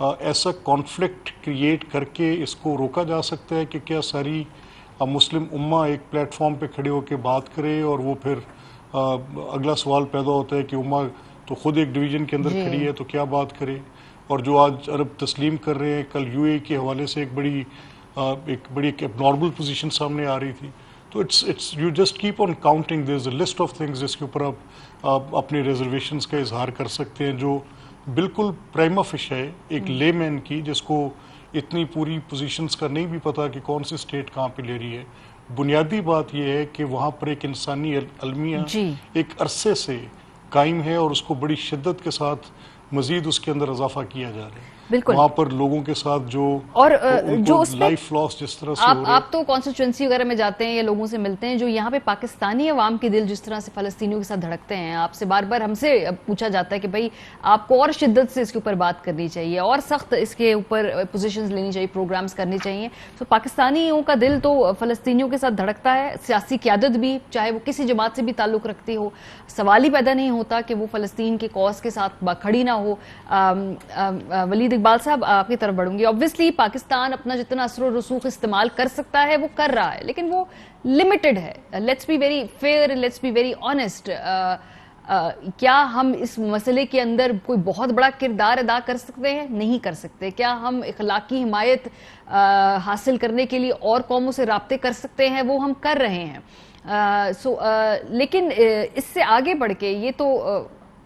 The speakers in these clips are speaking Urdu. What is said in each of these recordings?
ایسا کانفلکٹ کریٹ کر کے اس کو روکا جا سکتا ہے کہ کیا ساری مسلم امہ ایک پلیٹ فارم پہ کھڑے ہو کے بات کرے، اور وہ پھر اگلا سوال پیدا ہوتا ہے کہ امہ تو خود ایک ڈویژن کے اندر کھڑی ہے تو کیا بات کرے، اور جو آج عرب تسلیم کر رہے ہیں، کل یو اے کے حوالے سے ایک بڑی ایب نارمل پوزیشن سامنے آ رہی تھی. تو it's you just keep on counting, there is a list of things جس کے اوپر آپ اپنے ریزرویشنز کا اظہار کر سکتے ہیں، جو بالکل پرائما فش ہے ایک لے مین کی، جس کو اتنی پوری پوزیشنز کا نہیں بھی پتا کہ کون سی اسٹیٹ کہاں پہ لے رہی ہے. بنیادی بات یہ ہے کہ وہاں پر ایک انسانی المیہ ایک عرصے سے قائم ہے، اور اس کو بڑی شدت کے ساتھ مزید اس کے اندر اضافہ کیا جا رہا ہے. وہاں پر لوگوں کے ساتھ جو لائف لاس جس طرح سے ہو رہا ہے. آپ تو کانسٹیچوئنسی وغیرہ میں جاتے ہیں یا لوگوں سے ملتے ہیں، جو یہاں پہ پاکستانی عوام کے دل جس طرح سے فلسطینیوں کے ساتھ دھڑکتے ہیں، آپ سے بار بار ہم سے پوچھا جاتا ہے کہ بھائی آپ کو اور شدت سے اس کے اوپر بات کرنی چاہیے، اور سخت اس کے اوپر پوزیشنز لینی چاہیے، پروگرامز کرنے چاہیے. تو پاکستانیوں کا دل تو فلسطینیوں کے ساتھ دھڑکتا ہے، سیاسی قیادت بھی، چاہے وہ کسی جماعت سے بھی تعلق رکھتی ہو. سوال ہی پیدا نہیں ہوتا کہ وہ فلسطین کے کاز کے ساتھ کھڑی نہ ہو. ولید اقبال صاحب، آپ کی طرف بڑھوں گی. obviously پاکستان اپنا جتنا اثر و رسوخ استعمال کر سکتا ہے وہ کر رہا ہے، لیکن وہ لمیٹڈ ہے. Let's be very fair, let's be very honest. کیا ہم اس مسئلے کے اندر کوئی بہت بڑا کردار ادا کر سکتے ہیں؟ نہیں کر سکتے. کیا ہم اخلاقی حمایت حاصل کرنے کے لیے اور قوموں سے رابطے کر سکتے ہیں؟ وہ ہم کر رہے ہیں. لیکن اس سے آگے بڑھ کے یہ تو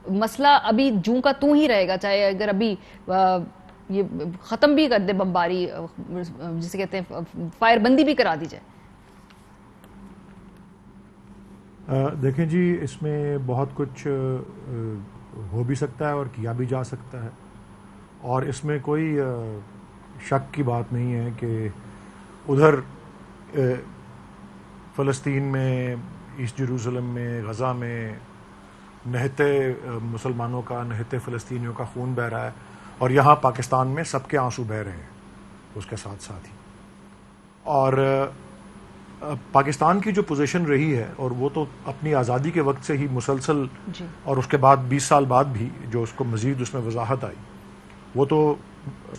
مسئلہ ابھی جوں کا توں ہی رہے گا، چاہے اگر ابھی یہ ختم بھی کر دے بمباری، جسے کہتے ہیں فائر بندی بھی کرا دی جائے. دیکھیں جی، اس میں بہت کچھ ہو بھی سکتا ہے اور کیا بھی جا سکتا ہے، اور اس میں کوئی شک کی بات نہیں ہے کہ ادھر فلسطین میں، ایسٹ جیروسلم میں، غزہ میں نہتے مسلمانوں کا، نہتے فلسطینیوں کا خون بہہ رہا ہے، اور یہاں پاکستان میں سب کے آنسو بہہ رہے ہیں اس کے ساتھ ساتھ ہی. اور پاکستان کی جو پوزیشن رہی ہے، اور وہ تو اپنی آزادی کے وقت سے ہی مسلسل، اور اس کے بعد 20 سال بعد بھی جو اس کو مزید اس میں وضاحت آئی، وہ تو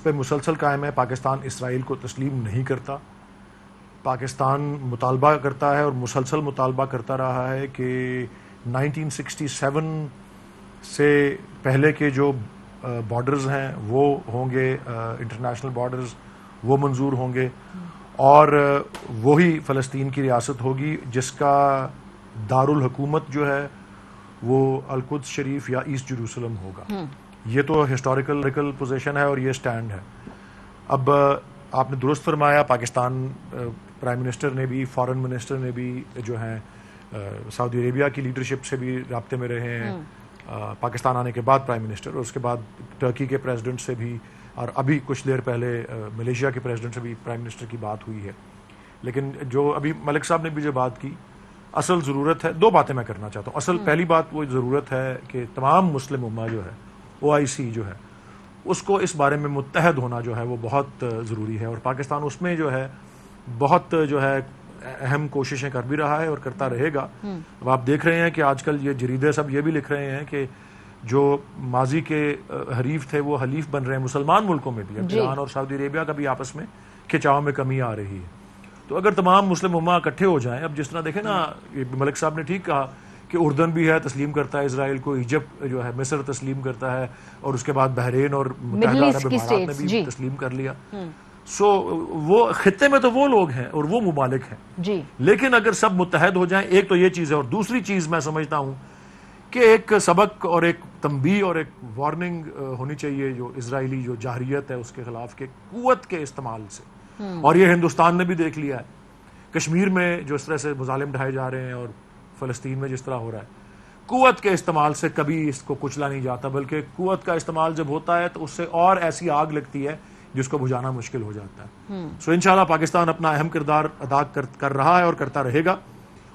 پہ مسلسل قائم ہے. پاکستان اسرائیل کو تسلیم نہیں کرتا. پاکستان مطالبہ کرتا ہے اور مسلسل مطالبہ کرتا رہا ہے کہ 1967 سے پہلے کے جو بارڈرز ہیں وہ ہوں گے، انٹرنیشنل بارڈرز وہ منظور ہوں گے، اور وہی فلسطین کی ریاست ہوگی جس کا دارالحکومت جو ہے وہ القدس شریف یا ایسٹ جیروسلم ہوگا. یہ تو ہسٹوریکل پوزیشن ہے اور یہ سٹینڈ ہے. اب آپ نے درست فرمایا، پاکستان پرائم منسٹر نے بھی، فارن منسٹر نے بھی جو ہیں سعودی عربیہ کی لیڈرشپ سے بھی رابطے میں رہے ہیں. پاکستان آنے کے بعد پرائم منسٹر، اور اس کے بعد ٹرکی کے پریزیڈنٹ سے بھی، اور ابھی کچھ دیر پہلے ملیشیا کے پریزیڈنٹ سے بھی پرائم منسٹر کی بات ہوئی ہے. لیکن جو ابھی ملک صاحب نے بھی جو بات کی، اصل ضرورت ہے، دو باتیں میں کرنا چاہتا ہوں. اصل پہلی بات وہ ضرورت ہے کہ تمام مسلم امہ جو ہے، OIC جو ہے، اس کو اس بارے میں متحد ہونا جو ہے وہ بہت ضروری ہے، اور پاکستان اس میں جو ہے بہت جو ہے اہم کوششیں کر بھی رہا ہے اور کرتا رہے گا. اب آپ دیکھ رہے ہیں کہ آج کل یہ جریدے سب یہ بھی لکھ رہے ہیں کہ جو ماضی کے حریف تھے وہ حلیف بن رہے ہیں مسلمان ملکوں میں بھی. اب ایران اور سعودی عربیہ کا بھی آپس میں کھچاؤ میں کمی آ رہی ہے. تو اگر تمام مسلم امہ اکٹھے ہو جائیں، اب جس طرح دیکھیں نا، ملک صاحب نے ٹھیک کہا کہ اردن بھی ہے تسلیم کرتا ہے اسرائیل کو، ایجپٹ جو ہے مصر تسلیم کرتا ہے، اور اس کے بعد بحرین اور متحدہ عرب امارات نے بھی تسلیم کر لیا. سو وہ خطے میں تو وہ لوگ ہیں اور وہ ممالک ہیں. لیکن اگر سب متحد ہو جائیں، ایک تو یہ چیز ہے، اور دوسری چیز میں سمجھتا ہوں کہ ایک سبق اور ایک تنبیہ اور ایک وارننگ ہونی چاہیے جو اسرائیلی جو جارحیت ہے اس کے خلاف، کہ قوت کے استعمال سے، اور یہ ہندوستان نے بھی دیکھ لیا ہے، کشمیر میں جو اس طرح سے مظالم ڈھائے جا رہے ہیں اور فلسطین میں جس طرح ہو رہا ہے، قوت کے استعمال سے کبھی اس کو کچلا نہیں جاتا، بلکہ قوت کا استعمال جب ہوتا ہے تو اس سے اور ایسی آگ لگتی ہے جس کو بجھانا مشکل ہو جاتا ہے. سو انشاءاللہ پاکستان اپنا اہم کردار ادا کر رہا ہے اور کرتا رہے گا،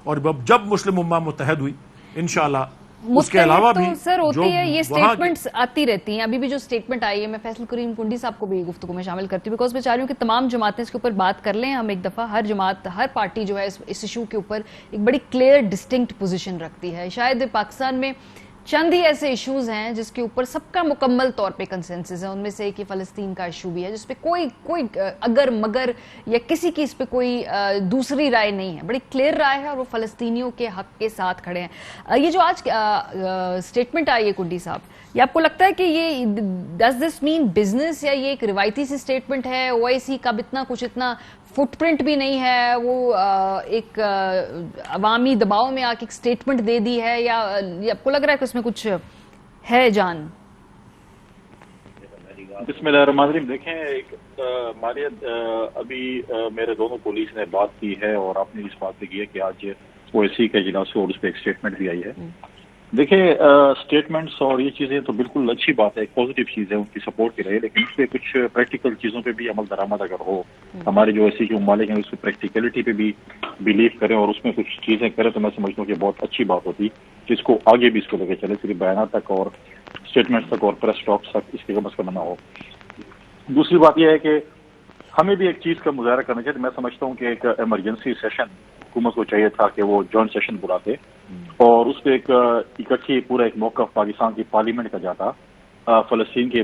اور جب مسلم امہ متحد ہوئی انشاءاللہ اس کے علاوہ بھی سر ہوتی ہے، یہ سٹیٹمنٹس آتی رہتی ہیں. ابھی بھی جو سٹیٹمنٹ آئی ہے، میں فیصل کریم کنڈی صاحب کو بھی گفتگو میں شامل کرتی ہوں، بیکاز میں چاہ رہی ہوں کہ تمام جماعتیں اس کے اوپر بات کر لیں. ہم ایک دفعہ ہر جماعت، ہر پارٹی جو ہے اس ایشو کے اوپر ایک بڑی کلیئر ڈسٹنکٹ پوزیشن رکھتی ہے. شاید پاکستان میں چند ہی ایسے ایشوز ہیں جس کے اوپر سب کا مکمل طور پہ کنسنسس ہے. ان میں سے ایک یہ فلسطین کا ایشو بھی ہے جس پہ کوئی اگر مگر یا کسی کی اس پہ کوئی دوسری رائے نہیں ہے. بڑی کلیئر رائے ہے اور وہ فلسطینیوں کے حق کے ساتھ کھڑے ہیں. یہ جو آج اسٹیٹمنٹ آئی ہے کنڈی صاحب, یہ آپ کو لگتا ہے کہ یہ ڈز دس مین بزنس, یا یہ ایک روایتی سی اسٹیٹمنٹ ہے؟ او آئی سی کا اتنا فٹ پرنٹ بھی نہیں ہے, وہ ایک عوامی دباؤ میں آ کے ایک اسٹیٹمنٹ دے دی ہے, یا آپ کو لگ رہا ہے کہ اس میں کچھ ہے جان؟ بسم اللہ الرحمن الرحیم. دیکھیں ماریت, ابھی میرے دونوں پولیس نے بات کی ہے اور آپ نے اس بات پہ کیا کہ آج او ایس سی کا اجلاس ہوا اور اس پہ ایک اسٹیٹمنٹ بھی آئی ہے. دیکھیں اسٹیٹمنٹس اور یہ چیزیں تو بالکل اچھی بات ہے, ایک پازیٹیو چیز ہے, ان کی سپورٹ کی رہے, لیکن اس پہ کچھ پریکٹیکل چیزوں پہ بھی عمل درآمد اگر ہو, ہمارے جو ایسی کے ممالک ہیں اس پہ پریکٹیکلٹی پہ بھی بلیو کریں اور اس میں کچھ چیزیں کریں, تو میں سمجھتا ہوں کہ بہت اچھی بات ہوتی, جس کو آگے بھی اس کو لے کے چلے, صرف بیانات تک اور اسٹیٹمنٹس تک اور پریس ٹاکس تک اس کے کم از کم نہ ہو. دوسری بات یہ ہے کہ ہمیں بھی ایک چیز کا مظاہرہ کرنا چاہیے. میں سمجھتا ہوں کہ ایک ایمرجنسی سیشن حکومت کو چاہیے تھا کہ وہ جوائنٹ سیشن بلاتے اور اس پہ ایک اکٹھی پورا ایک موقف پاکستان کی پارلیمنٹ کا جاتا فلسطین کے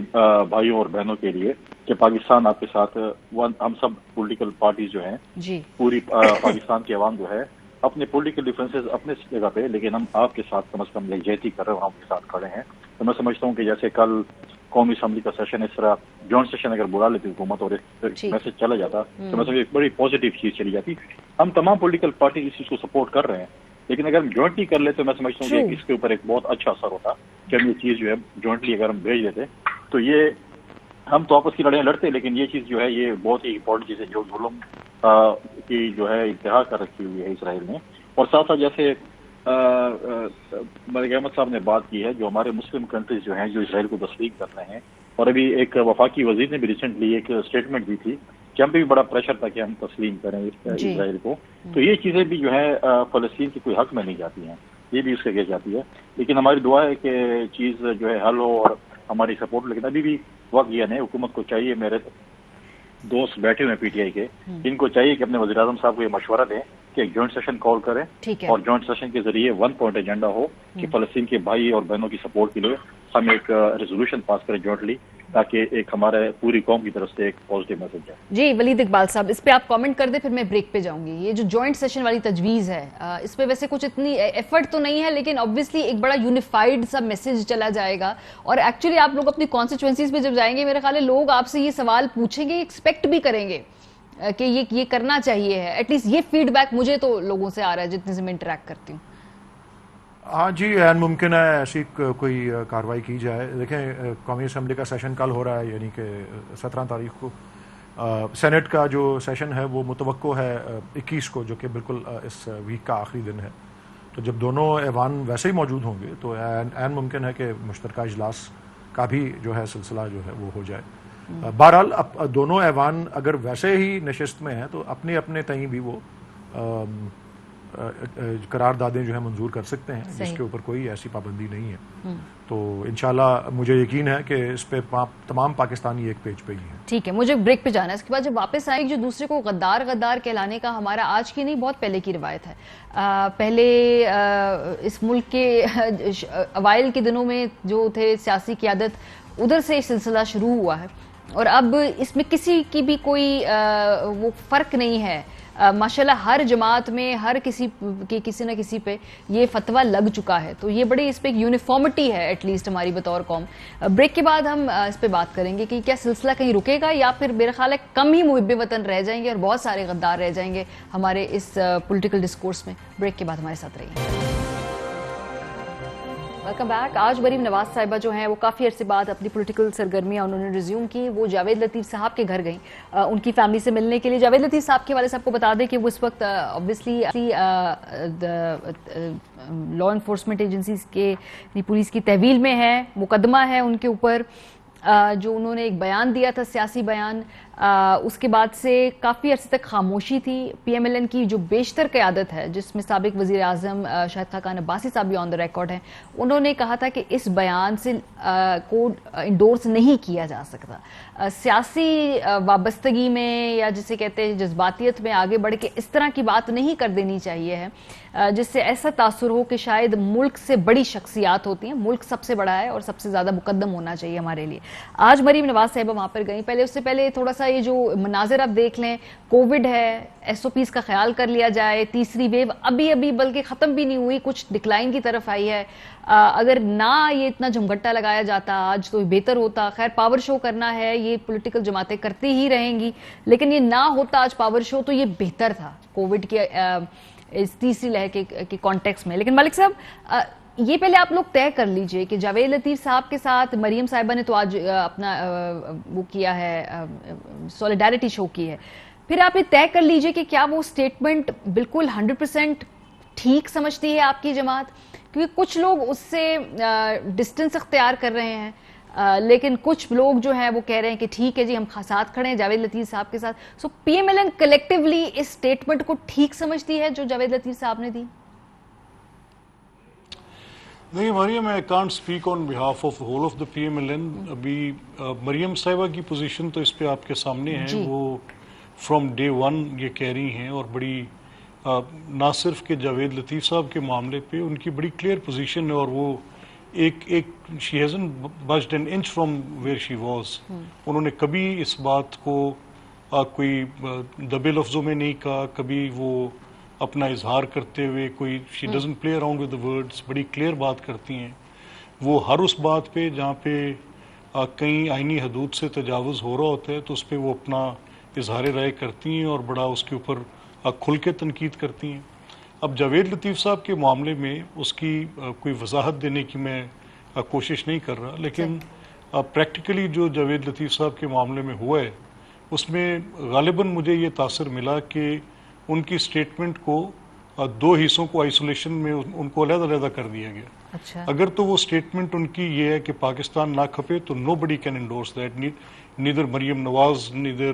بھائیوں اور بہنوں کے لیے کہ پاکستان آپ کے ساتھ, ہم سب پولیٹیکل پارٹیز جو ہیں پوری پاکستان کی عوام جو ہے اپنے پولیٹیکل ڈفرینسز اپنے جگہ پہ, لیکن ہم آپ کے ساتھ کم از کم یکجہتی کر رہے ہیں اور آپ کے ساتھ کھڑے ہیں. تو میں سمجھتا ہوں کہ جیسے کل قومی اسمبلی کا سیشن, اس طرح جوائنٹ سیشن اگر بلا لیتی حکومت اور میسج چلا جاتا تو میں سمجھتا ایک بڑی پازیٹیو چیز چلی جاتی. ہم تمام پولیٹیکل پارٹی اس چیز کو سپورٹ کر رہے ہیں, لیکن اگر ہم جوائنٹلی کر لیتے تو میں سمجھتا ہوں کہ اس کے اوپر ایک بہت اچھا اثر ہوتا کہ ہم یہ چیز جو ہے جوائنٹلی اگر ہم بھیج دیتے تو یہ ہم تو آپس کی لڑائیاں لڑتے, لیکن یہ چیز جو ہے یہ بہت ہی امپورٹنٹ چیز ہے جو ظلم کی جو ہے انتہا کر رکھی ہوئی ہے اسرائیل نے. اور ساتھ ساتھ جیسے ملک احمد صاحب نے بات کی ہے, جو ہمارے مسلم کنٹریز جو ہیں جو اسرائیل کو تسلیم کر رہے ہیں, اور ابھی ایک وفاقی وزیر نے بھی ریسنٹلی ایک اسٹیٹمنٹ دی تھی کہ ہم پہ بھی بڑا پریشر تھا کہ ہم تسلیم کریں اسرائیل کو. تو یہ چیزیں بھی جو ہے فلسطین کی کوئی حق میں نہیں جاتی ہیں, یہ بھی اس کے کہی جاتی ہے. لیکن ہماری دعا ہے کہ چیز جو ہے حل ہو اور ہماری سپورٹ, لیکن ابھی بھی وقت یہ نہیں. حکومت کو چاہیے, میرے دوست بیٹھے ہوئے ہیں پی ٹی آئی کے, ان کو چاہیے کہ اپنے وزیر اعظم صاحب کو یہ مشورہ دیں کہ ایک جوائنٹ سیشن کال کریں اور جوائنٹ سیشن کے ذریعے 1 پوائنٹ ایجنڈا ہو کہ فلسطین کے بھائی اور بہنوں کی سپورٹ کے لیے ہم ایک ریزولوشن پاس کریں جوائنٹلی, تاکہ ایک ہمارے پوری قوم کی طرف سے ایک پازیٹیو میسج ہے. جی ولید اقبال صاحب, اس پہ آپ کامنٹ کر دیں, پھر میں بریک پہ جاؤں گی. یہ جو جوائنٹ سیشن والی تجویز ہے, اس پہ ویسے کچھ اتنی ایفرٹ تو نہیں ہے, لیکن obviously ایک بڑا یونیفائڈ سا میسج چلا جائے گا. اور ایکچولی آپ لوگ اپنی کانسٹیچوئنسیز پہ جب جائیں گے, میرے خیال ہے لوگ آپ سے یہ سوال پوچھیں گے, ایکسپیکٹ بھی کریں گے کہ یہ کرنا چاہیے ہے. ایٹ لیسٹ یہ فیڈ بیک مجھے تو لوگوں سے آ رہا ہے جتنے سے میں انٹریکٹ کرتی ہوں. ہاں جی, عین ممکن ہے ایسی کوئی کارروائی کی جائے. دیکھیں قومی اسمبلی کا سیشن کل ہو رہا ہے, یعنی کہ 17 تاریخ کو. سینٹ کا جو سیشن ہے وہ متوقع ہے 21 کو, جو کہ بالکل اس ویک کا آخری دن ہے. تو جب دونوں ایوان ویسے ہی موجود ہوں گے تو عین ممکن ہے کہ مشترکہ اجلاس کا بھی جو ہے سلسلہ جو ہے وہ ہو جائے. بہرحال اب دونوں ایوان اگر ویسے ہی نشست میں ہیں تو اپنے اپنے تئیں بھی وہ قراردادیں جو ہے منظور کر سکتے ہیں, جس کے اوپر کوئی ایسی پابندی نہیں ہے. تو انشاءاللہ مجھے یقین ہے کہ اس پہ تمام پاکستانی ایک پیج پہ ہی ہیں. ٹھیک ہے, مجھے بریک پہ جانا ہے. اس کے بعد جب واپس آئے, جو دوسرے کو غدار کہلانے کا ہمارا آج کی نہیں بہت پہلے کی روایت ہے. پہلے اس ملک کے اوائل کے دنوں میں جو تھے سیاسی قیادت, ادھر سے سلسلہ شروع ہوا ہے, اور اب اس میں کسی کی بھی کوئی وہ فرق نہیں ہے. ماشاءاللہ ہر جماعت میں ہر کسی نہ کسی پہ یہ فتویٰ لگ چکا ہے. تو یہ بڑی اس پہ ایک یونیفارمٹی ہے ایٹ لیسٹ ہماری بطور قوم. بریک کے بعد ہم اس پہ بات کریں گے کہ کیا سلسلہ کہیں رکے گا, یا پھر میرا خیال ہے کم ہی محب وطن رہ جائیں گے اور بہت سارے غدار رہ جائیں گے ہمارے اس پولیٹیکل ڈسکورس میں. بریک کے بعد ہمارے ساتھ رہیے. Welcome back. آج مریم نواز صاحبہ جو ہیں وہ کافی عرصے بعد اپنی پولیٹیکل سرگرمیاں انہوں نے ریزیوم کی. وہ جاوید لطیف صاحب کے گھر گئیں ان کی فیملی سے ملنے کے لیے. جاوید لطیف صاحب کے والے صاحب کو بتا دیں کہ وہ اس وقت obviously لا انفورسمنٹ ایجنسیز کے پولیس کی تحویل میں ہے. مقدمہ ہے ان کے اوپر جو انہوں نے ایک بیان دیا تھا, سیاسی بیان. اس کے بعد سے کافی عرصے تک خاموشی تھی. PMLN کی جو بیشتر قیادت ہے جس میں سابق وزیر اعظم شاہد خاقان عباسی صاحب بھی آن دا ریکارڈ ہیں, انہوں نے کہا تھا کہ اس بیان سے کو انڈورس نہیں کیا جا سکتا. سیاسی وابستگی میں یا جسے کہتے ہیں جذباتیت میں آگے بڑھ کے اس طرح کی بات نہیں کر دینی چاہیے ہے جس سے ایسا تاثر ہو کہ شاید ملک سے بڑی شخصیات ہوتی ہیں, ملک سب سے بڑا ہے اور سب سے زیادہ مقدم ہونا چاہیے ہمارے لیے. آج مریم نواز صاحبہ وہاں پر گئیں, پہلے اس سے پہلے تھوڑا سا یہ جو مناظر آپ دیکھ لیں, کووڈ ہے, SOPs کا خیال کر لیا جائے, تیسری ویو ابھی بلکہ ختم بھی نہیں ہوئی, کچھ ڈکلائن کی طرف آئی ہے. اگر نہ یہ اتنا جھمگٹا لگایا جاتا آج تو بہتر ہوتا. خیر پاور شو کرنا ہے یہ پولیٹیکل جماعتیں کرتی ہی رہیں گی, لیکن یہ نہ ہوتا آج پاور شو تو یہ بہتر تھا کووڈ کے اس تیسری لہر کے کانٹیکس میں. لیکن ملک صاحب یہ پہلے آپ لوگ طے کر لیجئے کہ جاوید لطیف صاحب کے ساتھ مریم صاحبہ نے تو آج اپنا وہ کیا ہے سولیڈیرٹی شو کی ہے, پھر آپ یہ طے کر لیجئے کہ کیا وہ سٹیٹمنٹ بالکل 100% ٹھیک سمجھتی ہے آپ کی جماعت, کیونکہ کچھ لوگ اس سے ڈسٹنس اختیار کر رہے ہیں لیکن کچھ لوگ جو ہیں وہ کہہ رہے ہیں کہ ٹھیک ہے جی ہم ساتھ کھڑے ہیں جاوید لطیف صاحب کے ساتھ. سو PMLN کلیکٹیولی اس سٹیٹمنٹ کو ٹھیک سمجھتی ہے جو جاوید لطیف صاحب نے دی؟ نہیں مریم, I can't speak on behalf of whole of the PMLN. ابھی مریم صاحبہ کی پوزیشن تو اس پہ آپ کے سامنے ہے, وہ فرام ڈے ون یہ کہہ رہی ہیں, اور بڑی نہ صرف کہ جاوید لطیف صاحب کے معاملے پہ ان کی بڑی کلیئر پوزیشن ہے, اور وہ ایک she hasn't budged an inch from where she was. انہوں نے کبھی اس بات کو کوئی دبے لفظوں میں نہیں کہا, کبھی وہ اپنا اظہار کرتے ہوئے کوئی she doesn't play around with the words, بڑی کلیئر بات کرتی ہیں. وہ ہر اس بات پہ جہاں پہ کہیں آئینی حدود سے تجاوز ہو رہا ہوتا ہے تو اس پہ وہ اپنا اظہار رائے کرتی ہیں اور بڑا اس کے اوپر کھل کے تنقید کرتی ہیں. اب جاوید لطیف صاحب کے معاملے میں اس کی کوئی وضاحت دینے کی میں کوشش نہیں کر رہا, لیکن پریکٹیکلی جو جاوید لطیف صاحب کے معاملے میں ہوا ہے اس میں غالباً مجھے یہ تاثر ملا کہ ان کی سٹیٹمنٹ کو دو حصوں کو آئسولیشن میں ان کو علیحدہ علیحدہ کر دیا گیا. اچھا. اگر تو وہ سٹیٹمنٹ ان کی یہ ہے کہ پاکستان نہ کھپے تو nobody can endorse that, neither Maryam Nawaz neither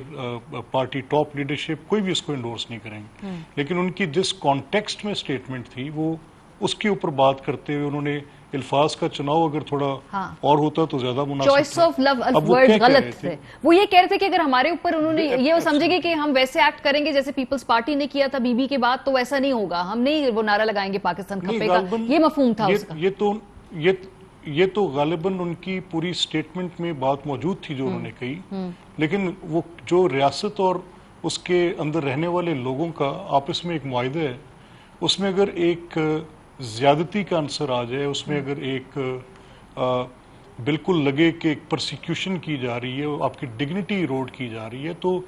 party top leadership, کوئی بھی اس کو انڈورس نہیں کریں گے. لیکن ان کی جس کانٹیکسٹ میں سٹیٹمنٹ تھی وہ اس کے اوپر بات کرتے ہوئے انہوں نے الفاظ کا چناؤ اگر تھوڑا اور ہوتا تو زیادہ مناسب. چوائس آف لو ورڈ غلط تھے. وہ یہ کہہ رہے تھے کہ اگر ہمارے اوپر انہوں نے یہ سمجھے گے کہ ہم ویسے ایکٹ کریں گے جیسے پیپلز پارٹی نے کیا تھا بی کے بعد تو ویسا نہیں ہوگا, ہم نہیں وہ نعرہ لگائیں گے پاکستان کھپے کا, یہ مفہوم تھا اس کا. یہ تو غالباً ان کی پوری سٹیٹمنٹ میں بات موجود تھی جو انہوں نے کہی, لیکن وہ جو ریاست اور اس کے اندر رہنے والے لوگوں کا آپس میں ایک معاہدہ ہے, اس میں اگر ایک زیادتی کا عنصر آ جائے, اس میں اگر ایک بالکل لگے کہ ایک پرسیکیوشن کی جا رہی ہے, آپ کی ڈگنیٹی ایروڈ کی جا رہی ہے, تو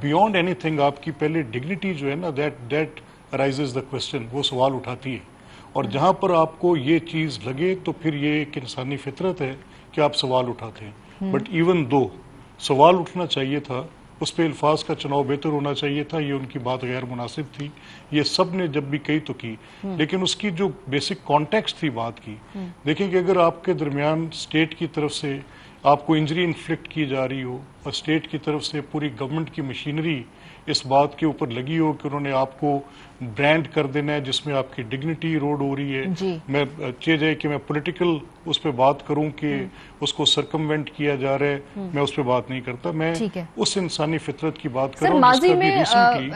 بیونڈ اینی تھنگ آپ کی پہلے ڈگنیٹی جو ہے نا دیٹ رائزز دا کوسچن, وہ سوال اٹھاتی ہے. اور جہاں پر آپ کو یہ چیز لگے تو پھر یہ ایک انسانی فطرت ہے کہ آپ سوال اٹھاتے ہیں. بٹ ایون دو سوال اٹھنا چاہیے تھا, اس پہ الفاظ کا چناؤ بہتر ہونا چاہیے تھا, یہ ان کی بات غیر مناسب تھی, یہ سب نے جب بھی کہی تو کی. لیکن اس کی جو بیسک کانٹیکسٹ تھی بات کی, دیکھیں کہ اگر آپ کے درمیان اسٹیٹ کی طرف سے آپ کو انجری انفلکٹ کی جا رہی ہو اور اسٹیٹ کی طرف سے پوری گورنمنٹ کی مشینری اس بات کے اوپر لگی ہو کہ انہوں نے آپ کو برانڈ کر دینا ہے جس میں آپ کی ڈگنیٹی روڈ ہو رہی ہے, میں چاہے جائے کہ میں پولیٹیکل اس پہ بات کروں کہ اس کو سرکموینٹ کیا جا رہا ہے, میں اس پہ بات نہیں کرتا, میں اس انسانی فطرت کی بات کر رہا ہوں. ماضی میں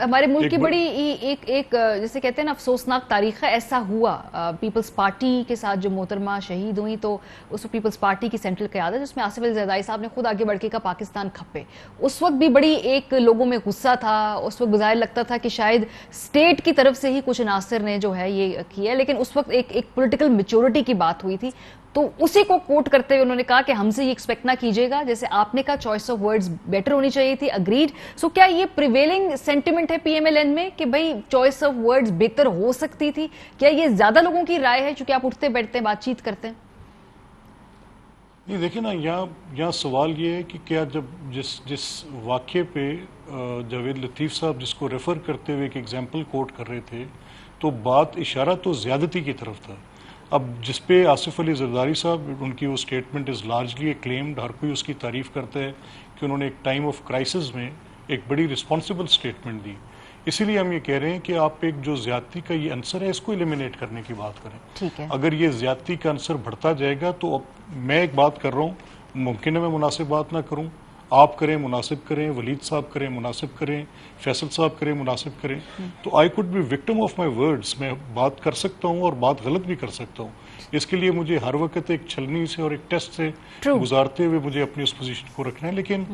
ہمارے ملک کی بڑی ایک جیسے کہتے ہیں نا افسوسناک تاریخ ہے, ایسا ہوا پیپلز پارٹی کے ساتھ جو محترمہ شہید ہوئی تو اس پیپلز پارٹی کی سینٹرل قیادت جس میں آصف علی زرداری صاحب نے خود آگے بڑھ کے کہا پاکستان کھپے, اس وقت بھی بڑی ایک لوگوں میں غصہ تھا, اس وقت بظاہر لگتا تھا کہ شاید اسٹیٹ کی طرف سے ہی کچھ عناصر نے جو ہے یہ کیا, لیکن اس وقت ایک پولیٹیکل میچورٹی کی بات ہوئی تھی, تو اسی کو کوٹ کرتے ہوئے انہوں نے کہا کہ ہم سے یہ ایکسپیکٹ نہ کیجیے گا, جیسے آپ نے کہا چوائس آف ورڈز بیٹر ہونی چاہیے تھی, اگریڈ. سو کیا یہ پریویلنگ سینٹیمنٹ ہے PMLN میں کہ بھئی چوائس آف ورڈز بہتر ہو سکتی تھی؟ کیا یہ زیادہ لوگوں کی رائے ہے چونکہ آپ اٹھتے بیٹھتے ہیں بات چیت کرتے ہیں؟ نہیں دیکھیں نا, یہاں سوال یہ ہے کہ کیا جب جس واقعے پہ جاوید لطیف صاحب جس کو ریفر کرتے ہوئے ایک ایگزامپل کوٹ کر رہے تھے تو بات اشارہ تو زیادتی کی طرف تھا. اب جس پہ آصف علی زرداری صاحب ان کی وہ اسٹیٹمنٹ از لارجلی اکلیمڈ, ہر کوئی اس کی تعریف کرتا ہے کہ انہوں نے ایک ٹائم آف کرائسس میں ایک بڑی رسپانسبل اسٹیٹمنٹ دی. اسی لیے ہم یہ کہہ رہے ہیں کہ آپ ایک جو زیادتی کا یہ عنصر ہے اس کو ایلیمینیٹ کرنے کی بات کریں. ٹھیک ہے. اگر یہ زیادتی کا عنصر بڑھتا جائے گا تو میں ایک بات کر رہا ہوں, ممکن ہے میں مناسب بات نہ کروں, آپ کریں مناسب کریں, ولید صاحب کریں مناسب کریں, فیصل صاحب کریں مناسب کریں, تو I could be victim of my words. میں بات کر سکتا ہوں اور بات غلط بھی کر سکتا ہوں. اس کے لیے مجھے ہر وقت ایک چھلنی سے اور ایک ٹیسٹ سے گزارتے ہوئے مجھے اپنی اس پوزیشن کو رکھنا ہے. لیکن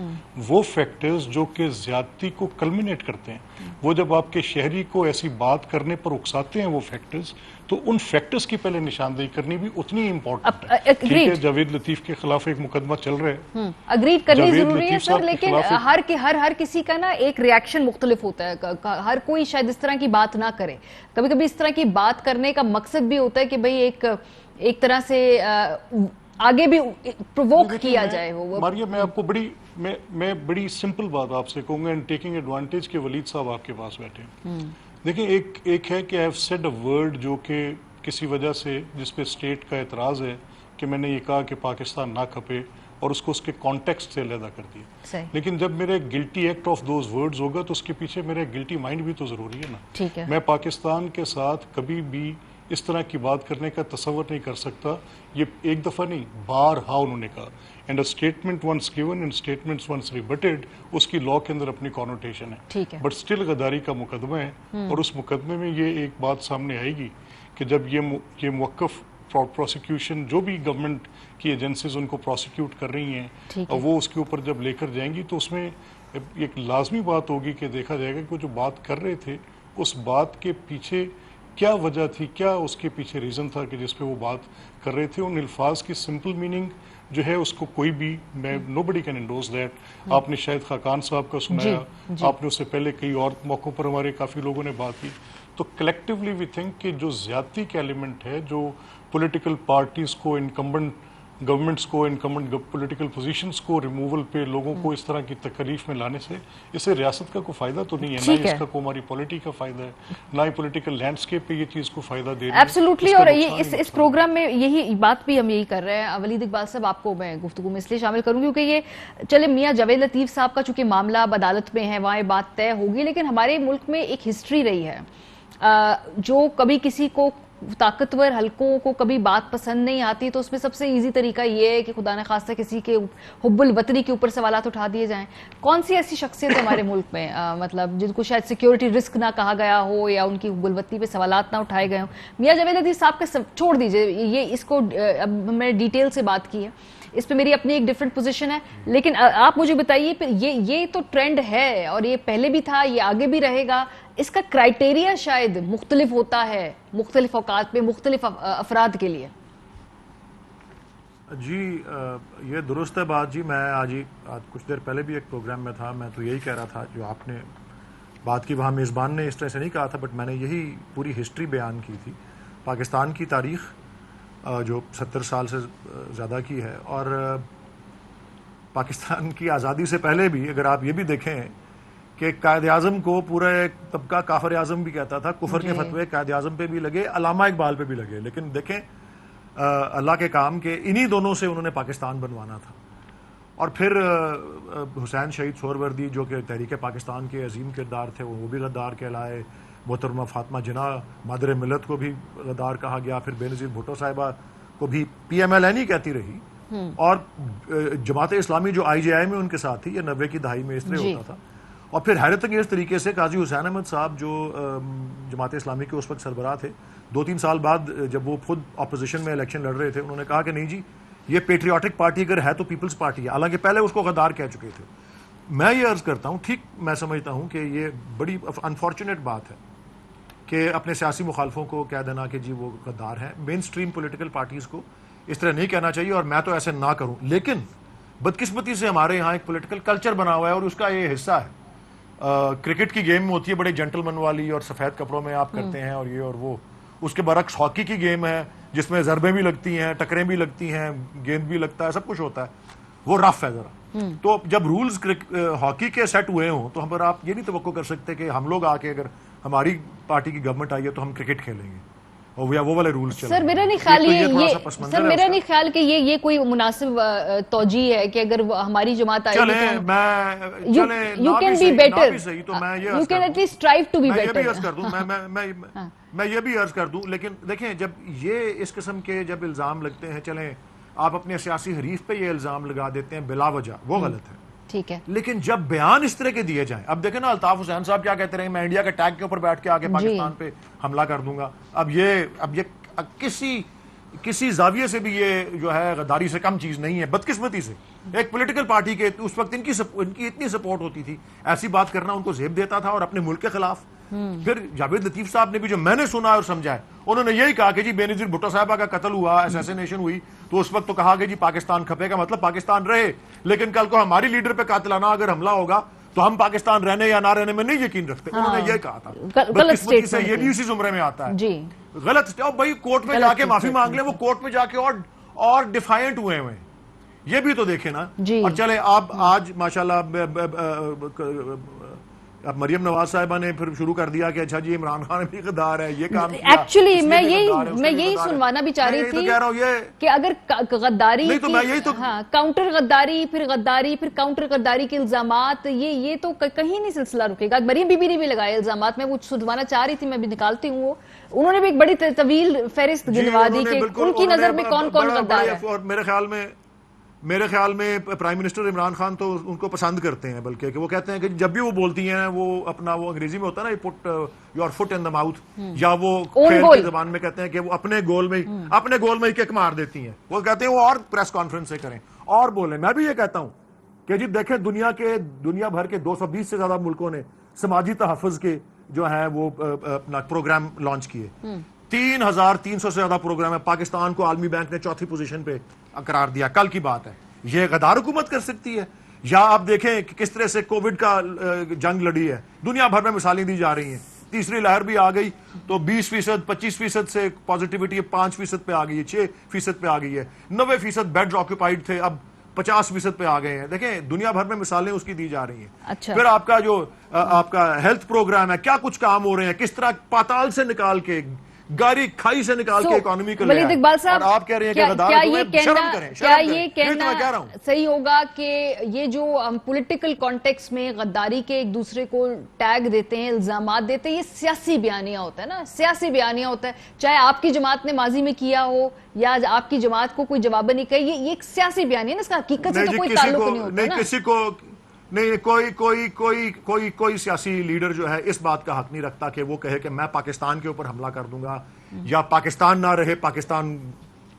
وہ فیکٹرز جو کہ زیادتی کو کلمینیٹ کرتے ہیں, وہ جب آپ کے شہری کو ایسی بات کرنے پر اکساتے ہیں وہ فیکٹرز, تو ان فیکٹرز کی پہلے نشاندہی کرنی بھی اتنی امپورٹنٹ ہے. ٹھیک ہے, جاوید لطیف کے خلاف ایک مقدمہ چل رہا ہے, اگریڈ کرنی ضروری ہے سر, لیکن ہر کسی کا نا ایک ریاکشن مختلف ہوتا ہے. ہر کوئی شاید اس طرح کی بات نہ کرے. کبھی کبھی اس طرح کی بات کرنے کا مقصد بھی ہوتا ہے کہ بھئی ایک طرح سے آگے بھی پرووک کیا جائے. ماریا, میں آپ کو میں بڑی سمپل بات آپ سے کہوں گا, اینڈ ٹیکنگ ایڈوانٹیج کہ ولید صاحب آپ کے پاس بیٹھے ہیں. دیکھیں, ایک ہے کہ I have said a word جو کہ کسی وجہ سے جس پہ اسٹیٹ کا اعتراض ہے کہ میں نے یہ کہا کہ پاکستان نہ کھپے اور اس کو اس کے کانٹیکسٹ سے علیحدہ کر دیا. لیکن جب میرا گلٹی ایکٹ آف دوز ورڈز ہوگا تو اس کے پیچھے میرا گلٹی مائنڈ بھی تو ضروری ہے نا. میں پاکستان کے ساتھ کبھی بھی اس طرح کی بات کرنے کا تصور نہیں کر سکتا. یہ ایک دفعہ نہیں, بارہا انہوں نے کہا. And a statement once given and statements once rebutted, اس کی لا کے اندر اپنی کانوٹیشن ہے. بٹ اسٹل غداری کا مقدمہ ہے, اور اس مقدمے میں یہ ایک بات سامنے آئے گی کہ جب یہ موقف پروسیکیوشن جو بھی گورنمنٹ کی ایجنسیز ان کو پروسیکیوٹ کر رہی ہیں, وہ اس کے اوپر جب لے کر جائیں گی تو اس میں ایک لازمی بات ہوگی کہ دیکھا جائے گا کہ وہ جو بات کر رہے تھے اس بات کے پیچھے کیا وجہ تھی, کیا اس کے پیچھے ریزن تھا کہ جس پہ وہ بات کر رہے تھے. ان الفاظ کی سمپل میننگ جو ہے اس کو کوئی بھی, میں نو بڈی کین انڈوز دیٹ. آپ نے شاہد خاقان صاحب کا سنایا, آپ نے اس سے پہلے کئی اور موقعوں پر ہمارے کافی لوگوں نے بات کی. تو کلیکٹیولی وی تھنک کہ جو زیادتی کا ایلیمنٹ ہے, جو پولیٹیکل پارٹیز کو, انکمبنٹ گورنمنٹس کو, انکمبنٹ پولیٹیکل پوزیشنز کو ریموول پہ لوگوں کو اس طرح کی تکلیف میں لانے سے اس سے ریاست کا کوئی فائدہ تو نہیں ہے, نہ اس کا کوئی ہماری پولیٹی کا فائدہ ہے, نہ ہی پولیٹیکل لینڈسکیپ پہ یہ چیز کو فائدہ دے رہی ہے. ایبسولوٹلی. اور اس پروگرام میں یہی بات بھی ہم یہی کر رہے ہیں. ولید اقبال صاحب, آپ کو میں گفتگو میں اس لیے شامل کروں گی کیونکہ یہ چلے میاں جاوید لطیف صاحب کا چونکہ معاملہ اب عدالت میں ہے, وہاں یہ بات طے ہوگی, لیکن ہمارے ملک میں ایک ہسٹری رہی ہے جو کبھی کسی کو طاقتور حلقوں کو کبھی بات پسند نہیں آتی تو اس میں سب سے ایزی طریقہ یہ ہے کہ خدا نخواستہ کسی کے حب الوطنی کے اوپر سوالات اٹھا دیے جائیں. کون سی ایسی شخصیت ہے ہمارے ملک میں مطلب جن کو شاید سیکیورٹی رسک نہ کہا گیا ہو یا ان کی حب الوطنی پہ سوالات نہ اٹھائے گئے ہوں؟ میاں جاوید لطیف صاحب کا چھوڑ دیجئے, یہ اس کو اب میں نے ڈیٹیل سے بات کی ہے, اس پہ میری اپنی ایک ڈیفرنٹ پوزیشن ہے, لیکن آپ مجھے بتائیے پھر یہ تو ٹرینڈ ہے اور یہ پہلے بھی تھا, یہ آگے بھی رہے گا. اس کا کرائٹیریا شاید مختلف ہوتا ہے مختلف اوقات میں مختلف افراد کے لیے. جی یہ درست ہے بات جی. میں آج کچھ دیر پہلے بھی ایک پروگرام میں تھا, میں تو یہی کہہ رہا تھا جو آپ نے بات کی, وہاں میزبان نے اس طرح سے نہیں کہا تھا, بٹ میں نے یہی پوری ہسٹری بیان کی تھی پاکستان کی تاریخ جو 70 سال سے زیادہ کی ہے. اور پاکستان کی آزادی سے پہلے بھی اگر آپ یہ بھی دیکھیں کہ قائد اعظم کو پورا ایک طبقہ کافر اعظم بھی کہتا تھا, کفر کے فتوے قائد اعظم پہ بھی لگے, علامہ اقبال پہ بھی لگے, لیکن دیکھیں اللہ کے کام کے انہی دونوں سے انہوں نے پاکستان بنوانا تھا. اور پھر حسین شہید سہروردی جو کہ تحریک پاکستان کے عظیم کردار تھے, وہ بھی غدار کہلائے. محترمہ فاطمہ جناح مادر ملت کو بھی غدار کہا گیا. پھر بے نظیر بھٹو صاحبہ کو بھی پی ایم ایل این ہی کہتی رہی. اور جماعت اسلامی جو آئی جے آئی میں ان کے ساتھ تھی, یہ 90 کی دہائی میں اس طرح ہوتا تھا. اور پھر حیرت انگیز طریقے سے قاضی حسین احمد صاحب جو جماعت اسلامی کے اس وقت سربراہ تھے, 2-3 سال بعد جب وہ خود اپوزیشن میں الیکشن لڑ رہے تھے, انہوں نے کہا کہ نہیں جی یہ پیٹریوٹک پارٹی اگر ہے تو پیپلز پارٹی ہے, حالانکہ پہلے اس کو غدار کہہ چکے تھے. میں یہ عرض کرتا ہوں, ٹھیک میں سمجھتا ہوں کہ یہ بڑی انفارچونیٹ بات ہے کہ اپنے سیاسی مخالفوں کو کہہ دینا کہ جی وہ غدار ہیں. مین سٹریم پولیٹیکل پارٹیز کو اس طرح نہیں کہنا چاہیے, اور میں تو ایسے نہ کروں. لیکن بدقسمتی سے ہمارے یہاں ایک پولیٹیکل کلچر بنا ہوا ہے اور اس کا یہ حصہ ہے. کرکٹ کی گیم ہوتی ہے بڑے جنٹلمن والی اور سفید کپڑوں میں آپ کرتے ہیں اور یہ اور وہ. اس کے برعکس ہاکی کی گیم ہے جس میں ضربیں بھی لگتی ہیں, ٹکریں بھی لگتی ہیں, گیند بھی لگتا ہے, سب کچھ ہوتا ہے. وہ رف ہے ذرا. تو جب رولز ہاکی کے سیٹ ہوئے ہوں تو ہم آپ یہ نہیں توقع کر سکتے کہ ہم لوگ آ کے اگر ہماری پارٹی کی گورنمنٹ آئی ہے تو ہم کرکٹ کھیلیں گے. اور وہ والے رولز چل سر میرا نہیں خیال سر میرا نہیں خیال کہ یہ کوئی مناسب توجیہ ہے کہ اگر اگر جماعت آئے گی تو you can be better, you can at least strive to be better. میں یہ بھی عرض کر دوں، لیکن دیکھیں جب یہ اس قسم کے جب الزام لگتے ہیں، چلیں آپ اپنے سیاسی حریف پہ یہ الزام لگا دیتے ہیں بلا وجہ، وہ غلط ہے، ٹھیک ہے، لیکن جب بیان اس طرح کے دیے جائیں، اب دیکھیں نا الطاف حسین صاحب کیا کہتے رہے، میں انڈیا کے ٹیگ کے اوپر بیٹھ کے آگے پاکستان پہ حملہ کر دوں گا، اب یہ کسی زاویے سے بھی یہ جو ہے غداری سے کم چیز نہیں ہے، بدقسمتی سے ایک پولیٹیکل پارٹی کے اس وقت ان کی اتنی سپورٹ ہوتی تھی، ایسی بات کرنا ان کو زیب دیتا تھا، اور اپنے ملک کے خلاف۔ پھر جاوید لطیف صاحب نے بھی جو میں نے سنا اور سمجھا ہے، انہوں نے یہی کہا کہ جی بے نظیر بھٹو صاحبہ کا قتل ہوا، اسیسینیشن ہوئی، تو اس وقت تو کہا کہ جی پاکستان کھپے گا، مطلب پاکستان رہے، لیکن کل کو ہماری لیڈر پہ قاتلانہ اگر حملہ ہوگا تو ہم پاکستان رہنے یا نہ رہنے میں نہیں یقین رکھتے، انہوں نے یہ کہا تھا۔ بدقسمتی سے یہ بھی اسی زمرے میں آتا ہے، غلط، بھائی کورٹ میں جا کے معافی مانگ لیں، وہ کورٹ میں جا کے اور ڈیفائنٹ ہوئے ہیں، یہ بھی تو دیکھیں نا۔ اور چلے آپ آج ماشاءاللہ اب مریم نواز صاحبہ نے پھر شروع کر دیا کہ اچھا جی عمران خان بھی غدار ہے، یہ کام کیا، ایکچولی میں یہی سنوانا بھی چاہ رہی تھی کہ اگر غداری کاؤنٹر غداری پھر کاؤنٹر غداری کے الزامات، یہ تو کہیں نہیں سلسلہ رکے گا۔ مریم بی بی نے بھی لگائے الزامات، میں وہ سنوانا چاہ رہی تھی، میں بھی نکالتی ہوں، وہ انہوں نے بھی ایک بڑی طویل فہرست گنوا دی کہ ان کی نظر میں کون کون غدار ہے۔ اور میرے خیال میں پرائم منسٹر عمران خان تو ان کو پسند کرتے ہیں، بلکہ کہ وہ کہتے ہیں کہ جب بھی وہ بولتی ہیں وہ اپنا، وہ انگریزی میں ہوتا ہے نا put your foot in the mouth, یا وہ کھیل کی زبان میں کہتے ہیں کہ وہ اپنے گول میں ہی کک مار دیتی ہیں، وہ کہتے ہیں وہ اور پریس کانفرنس سے کریں اور بولیں۔ میں بھی یہ کہتا ہوں کہ جی دیکھیں دنیا بھر کے 220 سے زیادہ ملکوں نے سماجی تحفظ کے جو ہے وہ اپنا پروگرام لانچ کیے، 3300 سے زیادہ پروگرام ہے، پاکستان کو عالمی بینک نے 4تھی پوزیشن پہ قرار دیا، کل کی بات ہے، یہ غدار حکومت کر سکتی ہے؟ یا آپ دیکھیں کہ کس طرح سے کووڈ کا جنگ لڑی ہے، دنیا بھر میں مثالیں دی جا رہی ہیں، تیسری لہر بھی آ گئی تو 20%، 25% سے پازیٹیوٹی 5% پہ آ گئی ہے، 6% پہ آ گئی ہے، 90% بیڈ آکوپائیڈ تھے، اب 50% پہ آ گئے ہیں۔ دیکھیں دنیا بھر میں مثالیں اس کی دی جا رہی ہیں۔ پھر آپ کا جو آپ کا ہیلتھ پروگرام ہے، کیا کچھ کام ہو رہے ہیں، کس طرح پاتال سے نکال کے، گاری کھائی سے نکال کے اکانومی کو لے آئے، اور آپ کہہ رہے ہیں کہ غدار ہوئے، شرم کریں، کیا یہ کہنا صحیح ہوگا کہ یہ جو ہم پولیٹیکل کانٹیکس میں غداری کے ایک دوسرے کو ٹیگ دیتے ہیں، الزامات دیتے ہیں، یہ سیاسی بیانیہ ہوتا ہے نا، سیاسی بیانیہ ہوتا ہے، چاہے آپ کی جماعت نے ماضی میں کیا ہو یا آپ کی جماعت کو کوئی جواب نہیں کہا، یہ ایک سیاسی بیانیہ ہے نا، اس کا حقیقت سے تو کوئی تعلق نہیں ہوتا نا۔ کسی کو نہیں، کوئی سیاسی لیڈر جو ہے اس بات کا حق نہیں رکھتا کہ وہ کہے کہ میں پاکستان کے اوپر حملہ کر دوں گا، یا پاکستان نہ رہے، پاکستان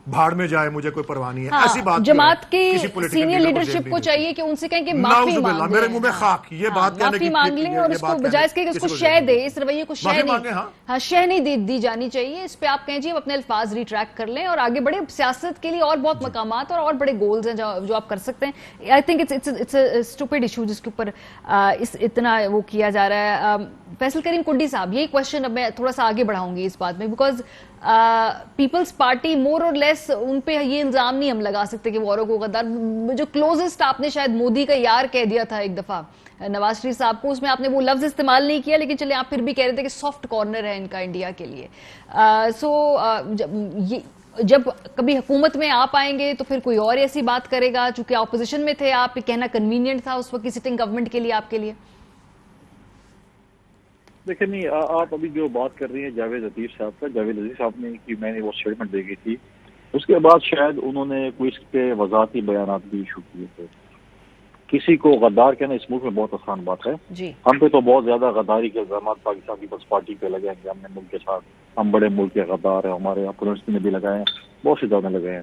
بھاڑ میں جائے، مجھے کوئی پرواہ نہیں ہے، ایسی بات جماعت کی سینئر لیڈرشپ کو چاہیے کہ ان سے کہیں کہ معافی مانگ لیں، میرے منہ میں خاک، یہ بات معافی مانگ لیں، اور اس کو بجائے اس کے کہ اس کو شہ دے، اس رویے کو شہ نہیں دی جانی چاہیے، اس پہ آپ کہیں جی اپنے الفاظ ریٹریکٹ کر لیں اور آگے بڑھے۔ سیاست کے لیے اور بہت مقامات اور بڑے گولز ہیں جو آپ کر سکتے ہیں۔ I think it's a stupid issue جس کے اوپر اتنا وہ کیا جا رہا ہے۔ فیصل کریم کنڈی صاحب، یہی کوشچن اب میں تھوڑا سا آگے بڑھاؤں گی اس بات میں، بیکاز پیپلز پارٹی مور اور لیس ان پہ یہ الزام نہیں ہم لگا سکتے کہ وہ اوروں کو غدار، جو کلوزسٹ آپ نے شاید مودی کا یار کہہ دیا تھا ایک دفعہ نواز شریف صاحب کو، اس میں آپ نے وہ لفظ استعمال نہیں کیا، لیکن چلے آپ پھر بھی کہہ رہے تھے کہ سافٹ کارنر ہے ان کا انڈیا کے لیے۔ جب کبھی حکومت میں آپ آئیں گے تو پھر کوئی اور ایسی بات کرے گا، چونکہ اپوزیشن میں تھے آپ، کہنا کنوینئنٹ تھا اس وقت کی سٹنگ گورنمنٹ کے لیے، آپ کے لیے۔ دیکھیں نہیں، آپ ابھی جو بات کر رہی ہیں جاوید لطیف صاحب کا، جاوید لطیف صاحب نے کہ میں نے وہ اسٹیٹمنٹ دے گئی تھی، اس کے بعد شاید انہوں نے کوئی اس کے وضاحتی بیانات بھی ایشو کیے تھے۔ کسی کو غدار کہنا اس ملک میں بہت آسان بات ہے، ہم پہ تو بہت زیادہ غداری کے الزامات پاکستان پیپلز پارٹی پہ لگے ہیں کہ ہم نے ملک کے ساتھ، ہم بڑے ملک کے غدار ہیں، ہمارے اپوننٹس نے بھی لگائے ہیں، بہت سے زیادہ لگے ہیں۔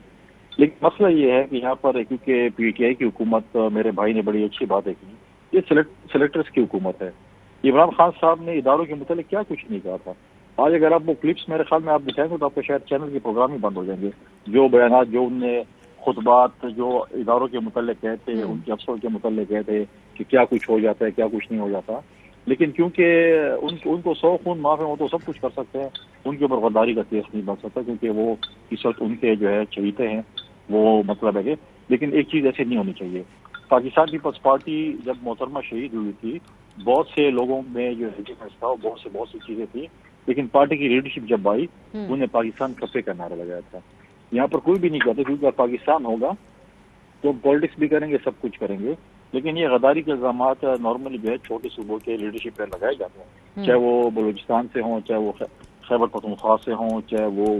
لیکن مسئلہ یہ ہے کہ یہاں پر کیونکہ پی ٹی آئی کی حکومت، میرے بھائی نے بڑی اچھی باتیں کی، یہ سلیکٹرز کی حکومت ہے۔ عمران خان صاحب نے اداروں کے متعلق کیا کچھ نہیں کہا تھا۔ آج اگر آپ وہ کلپس میرے خیال میں آپ دکھائیں گے تو آپ کے شاید چینل کے پروگرام ہی بند ہو جائیں گے، جو بیانات، جو ان نے خطبات جو اداروں کے متعلق کہتے، ان کے افسروں کے متعلق کہتے کہ کیا کچھ ہو جاتا ہے، کیا کچھ نہیں ہو جاتا، لیکن کیونکہ ان کو 100 خون معاف ہے، وہ تو سب کچھ کر سکتے ہیں، ان کے اوپر غداری کا کیس نہیں بن سکتا، کیونکہ وہ اس وقت ان کے جو ہے چہیتے ہیں، وہ مطلب ہے کہ، لیکن ایک چیز ایسے نہیں ہونی چاہیے۔ پاکستان پیپلز پارٹی جب محترمہ شہید ہوئی تھی، بہت سے لوگوں میں جو ایجوکیشن تھا، بہت سی چیزیں تھیں، لیکن پارٹی کی لیڈرشپ جب آئی انہیں پاکستان کفے کا نعرہ لگایا تھا. یہاں پر کوئی بھی نہیں کہتا کیونکہ پاکستان ہوگا تو پالیٹکس بھی کریں گے, سب کچھ کریں گے, لیکن یہ غداری کے الزامات نارملی جو ہے چھوٹے صوبوں کے لیڈرشپ پہ لگائے جاتے ہیں, چاہے وہ بلوچستان سے ہوں, چاہے وہ خیبر پختونخوا سے ہوں, چاہے وہ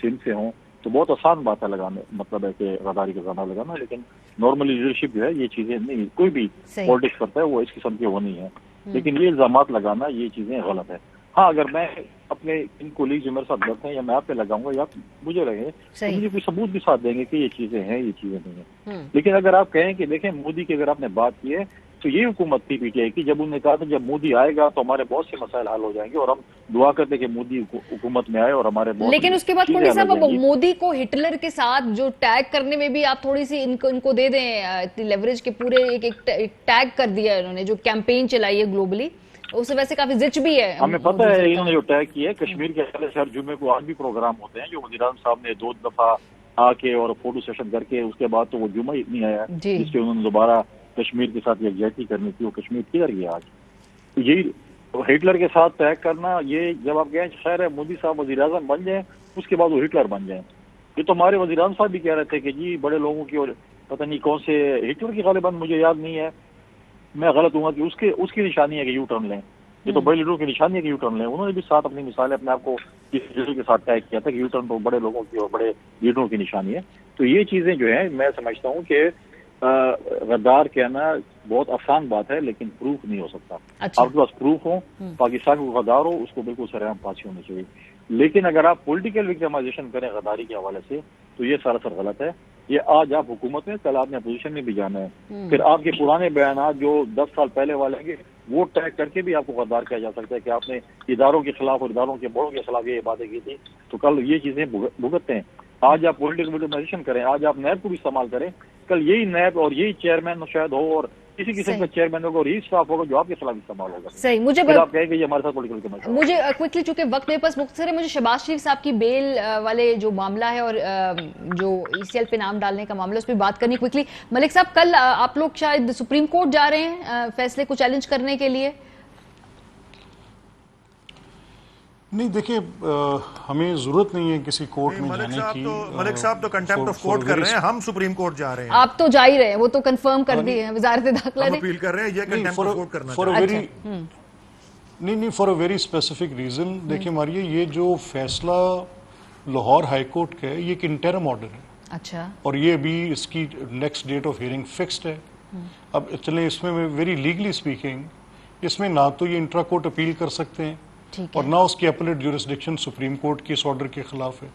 سندھ سے ہوں. تو بہت آسان بات ہے لگانے, مطلب ہے کہ غداری کا الزامات لگانا, لیکن نارملی لیڈرشپ جو ہے یہ چیزیں نہیں, کوئی بھی پالیٹکس کرتا ہے وہ اس قسم کی وہ نہیں ہے. لیکن یہ الزامات لگانا یہ چیزیں غلط ہے. ہاں اگر میں اپنے ان کولیگ جو میرے ساتھ بیٹھتے ہیں یا میں آپ پہ لگاؤں گا یا مجھے لگے تو مجھے کوئی ثبوت بھی ساتھ دیں گے کہ یہ چیزیں ہیں, یہ چیزیں نہیں ہیں. لیکن اگر آپ کہیں کہ دیکھیں مودی کی اگر آپ نے بات کی ہے تو یہ حکومت تھی پی ٹی آئی کی, جب انہوں نے کہا تھا جب مودی آئے گا تو ہمارے بہت سے مسائل حل ہو جائیں گے, اور ہم دعا کرتے کہ مودی حکومت میں آئے اور ہمارے بہت. لیکن اس کے بعد کولی صاحب اب مودی کو ہٹلر کے ساتھ جو ٹیگ کرنے میں بھی آپ تھوڑی سی ان کو دے دیں لیوریج کے پورے ایک ٹیگ کر دیا انہوں نے, جو کیمپین چلائی ہے گلوبلی, اسے ویسے کافی زچ بھی ہے. ہمیں پتہ ہے انہوں نے جو ٹیگ کیا ہے کشمیر کے حوالے سے ہر جمعے کو آج بھی پروگرام ہوتے ہیں جو وزیر اعظم صاحب نے 2 دفعہ آ کے اور فوٹو سیشن کر کے, اس کے بعد تو وہ جمعہ ہی نہیں آیا جس کے انہوں نے دوبارہ کشمیر کے ساتھ یکجہتی کرنی تھی, وہ کشمیر کدھر گیا آج. تو یہی ہٹلر کے ساتھ ٹیگ کرنا, یہ جب آپ کہیں خیر ہے مودی صاحب وزیر اعظم بن جائیں اس کے بعد وہ ہٹلر بن جائیں. یہ تو ہمارے وزیر اعظم صاحب بھی کہہ رہے تھے کہ جی بڑے لوگوں کی, اور پتہ نہیں کون سے ہٹلر کی غالباً مجھے یاد نہیں ہے, میں غلط ہوں گا کہ اس کی نشانی ہے کہ یو ٹرن لیں. یہ تو بڑے لیڈروں کی نشانی ہے کہ یو ٹرن لیں. انہوں نے بھی ساتھ اپنی مثالیں اپنے آپ کو کسی لیڈر کے ساتھ ٹیگ کیا تھا کہ یو ٹرن تو بڑے لوگوں کی اور بڑے لیڈروں کی نشانی ہے. تو یہ چیزیں جو ہیں میں سمجھتا ہوں کہ غدار کہنا بہت آسان بات ہے لیکن پروف نہیں ہو سکتا. آپ کے پاس پروف ہو, پاکستان کو غدار ہو, اس کو بالکل سرعام پھانسی ہونی چاہیے. لیکن اگر آپ پولیٹیکل وکٹمائزیشن کریں غداری کے حوالے سے تو یہ سراسر غلط ہے. یہ آج آپ حکومت میں, کل آپ نے اپوزیشن میں بھی جانا ہے, پھر آپ کے پرانے بیانات جو 10 سال پہلے والے ہیں وہ ٹیگ کر کے بھی آپ کو غدار کیا جا سکتا ہے کہ آپ نے اداروں کے خلاف اور اداروں کے بڑوں کے خلاف یہ باتیں کی تھی, تو کل یہ چیزیں بھگتتے ہیں. آج آپ پولیٹیکل وکٹمائزیشن کریں, آج آپ نیب کو بھی استعمال کریں, کل یہی نیب اور یہی چیئرمین شاید ہو اور کسی قسم کا چیئرمین ہوگا اور یہی اسٹاف ہوگا جو آپ کے خلاف استعمال ہوگا. صحیح. مجھے آپ کہیں گے یہ ہمارے ساتھ پولیٹیکل مجھے کوئکلی چونکہ وقت میرے پاس مختصر ہے, مجھے شہباز شریف صاحب کی بیل والے جو معاملہ ہے اور جو ای سی ایل پہ نام ڈالنے کا معاملہ اس پہ بات کرنی کوئکلی. ملک صاحب کل آپ لوگ شاید سپریم کورٹ جا رہے ہیں فیصلے کو چیلنج کرنے کے لیے. نہیں دیکھیں ہمیں ضرورت نہیں ہے کسی کورٹ میں جانے کی. ملک صاحب تو کنٹیمپٹ آف کورٹ کر رہے ہیں, ہم سپریم کورٹ جا رہے ہیں. آپ تو جا ہی رہے ہیں, وہ تو کنفرم کر دی ہے وزارت داخلہ نے. ہم اپیل کر رہے ہیں, یہ کنٹیمپٹ آف کورٹ کرنا چاہتے ہیں. نہیں for a very specific reason. دیکھیں ماریہ, یہ جو فیصلہ لاہور ہائی کورٹ کا ہے یہ ایک انٹرم آرڈر ہے. اچھا. اور یہ ابھی اس کی next date of hearing fixed ہے. اب چلیں اس میں ویری لیگلی اسپیکنگ اس میں نہ تو یہ انٹرا کورٹ اپیل کر سکتے ہیں اور نہ اس کی اپیلیٹ جورسڈکشن سپریم کورٹ کی اس آرڈر کے خلاف ہے.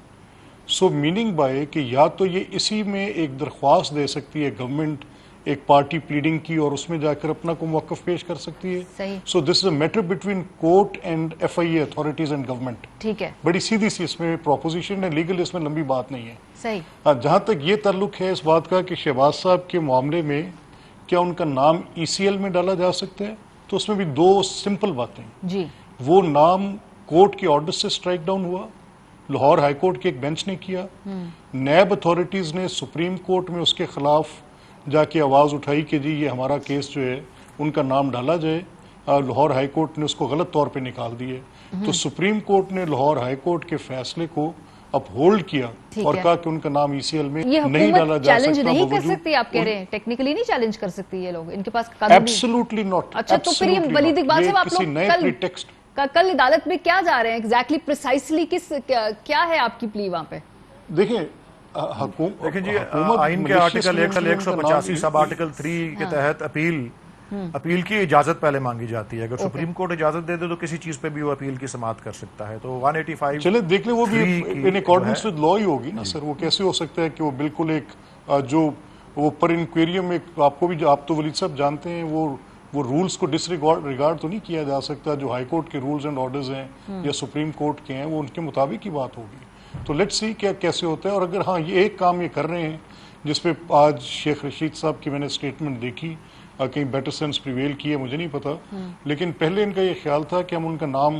سو میننگ بائی کہ یا تو یہ اسی میں ایک درخواست دے سکتی ہے گورنمنٹ ایک پارٹی پلیڈنگ کی اور اس میں جا کر اپنا کو موقف پیش کر سکتی ہے. So this is a matter between court and F I A authorities and government. ٹھیک ہے. بڑی سیدھی سی اس میں پروپوزیشن ہے, لیگل اس میں لمبی بات نہیں ہے. صحیح. جہاں تک یہ تعلق ہے اس بات کا کہ شہباز صاحب کے معاملے میں کیا ان کا نام ای سی ایل میں ڈالا جا سکتا ہے, تو اس میں بھی 2 سمپل باتیں. جی. وہ نام کورٹ کے آرڈر سے اسٹرائک ڈاؤن ہوا, لاہور ہائی کورٹ کے ایک بینچ نے کیا. نیب اتھارٹیز نے سپریم کورٹ میں اس کے خلاف جا کے آواز اٹھائی کہ جی یہ ہمارا کیس جو ہے ان کا نام ڈالا جائے. لاہور ہائی کورٹ نے اس کو غلط طور پہ نکال دیے. تو سپریم کورٹ نے لاہور ہائی کورٹ کے فیصلے کو اپ ہولڈ کیا اور کہا کہ ان کا نام ای سی ایل میں نہیں ڈالا جا سکتا. چیلنج نہیں کر سکتی, آپ کہہ رہے ہیں ٹیکنیکلی نہیں چیلنج کر سکتی یہ لوگ, ان کے پاس ایبسولوٹلی ناٹ. اچھا تو پھر یہ ولید اقبال صاحب آپ لوگ کل عدالت میں کیا جا رہے ہیں ایگزیکٹلی پریسائسلی کیا ہے آپ کی پلی وہاں پہ؟ دیکھیں جی آئین کے آرٹیکل 185 سب آرٹیکل 3 کے تحت اپیل کی اجازت پہلے مانگی جاتی ہے. اگر سپریم کورٹ اجازت دے دے تو کسی چیز پہ بھی وہ اپیل کی سماعت کر سکتا ہے. تو 185 چلے دیکھ لیں, وہ بھی ان اکارڈنس ود لا ہی ہوگی نا سر. وہ کیسے ہو سکتا ہے کہ وہ بالکل ایک جو وہ پر انکویریم ایک آپ کو بھی آپ تو ولید صاحب جانتے ہیں وہ رولز کو ڈس ریگارڈ تو نہیں کیا جا سکتا. جو ہائی کورٹ کے رولز اینڈ آرڈرز ہیں یا سپریم کورٹ کے ہیں وہ ان کے مطابق ہی بات ہوگی. تو لیٹس سی کیا کیسے ہوتا ہے. اور اگر ہاں یہ ایک کام یہ کر رہے ہیں جس پہ آج شیخ رشید صاحب کی میں نے اسٹیٹمنٹ دیکھی, کہیں بیٹر سینس پریویل کی ہے مجھے نہیں پتا, لیکن پہلے ان کا یہ خیال تھا کہ ہم ان کا نام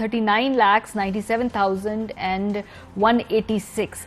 39,97,186।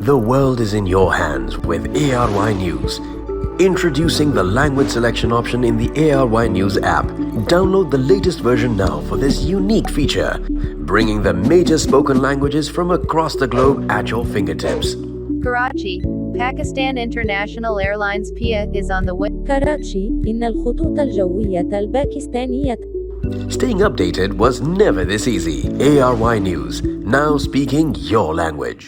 The world is in your hands with ARY News. Introducing the language selection option in the ARY News app. Download the latest version now for this unique feature, bringing the major spoken languages from across the globe at your fingertips. Karachi, Pakistan International Airlines PIA is on the way. كراتشي إن الخطوط الجوية الباكستانية. Staying updated was never this easy. ARY News, now speaking your language.